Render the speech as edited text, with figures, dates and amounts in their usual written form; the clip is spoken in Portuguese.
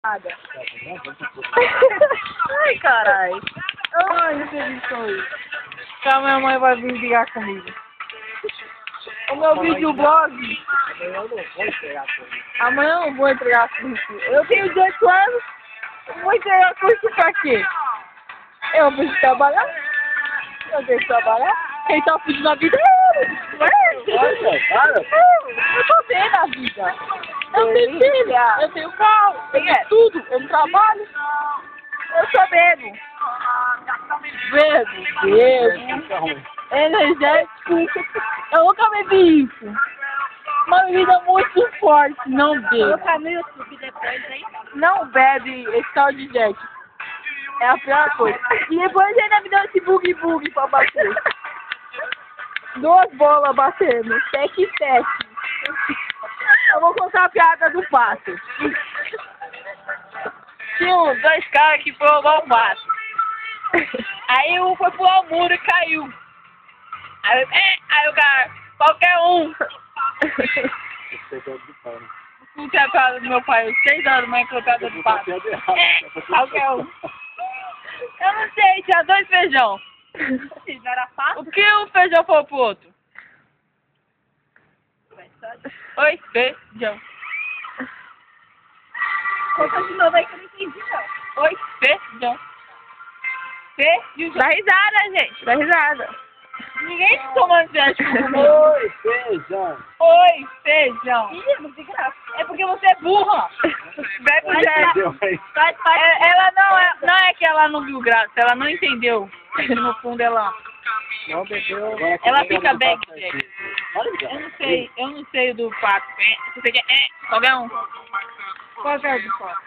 Nada. Ai, caralho. Ai, não acredito isso. A minha mãe vai vir brigar comigo. O meu videoblog. Amanhã eu não vou entregar curso. Eu tenho 18 anos. Eu vou entregar curso pra quê? Eu preciso trabalhar. Eu tenho que trabalhar. Quem tá fugindo da vida é ele. Eu tô bem na vida. Eu tenho filha, eu tenho carro, eu tenho tudo, eu trabalho. Eu só bebo. Bebo. Energético. Eu nunca bebi isso. Uma bebida muito forte, não bebo. Colocar no YouTube depois, hein? Não bebe esse tal de jet. É a pior coisa. E depois ainda me deu esse bug pra bater. 2 bolas batendo, 7 e 7. Eu vou contar a piada do pato. Tinha 2 caras que foram roubar o pato. Aí um foi pular o muro e caiu. Aí o cara, qualquer um. Escutei a piada do meu pai, 6 anos, mas com a piada do pato. Qualquer um. Eu não sei, tinha 2 feijão. Não era fácil? O que o feijão falou pro outro? Oi, feijão. Conta de novo aí que eu não entendi, não. Oi, feijão. Feijão. Dá risada, gente. Dá risada. Ninguém tá tomando gente comigo. Oi, feijão. Oi, feijão. Ih, não tem graça. É porque você é burra. Bebe o Jack. Ela não é que ela não viu graça, ela não entendeu. No fundo ela... Não bebeu. Ela fica bem, Jack. Eu não sei do pato. Você quer? Qualquer um. Qual é o do pato?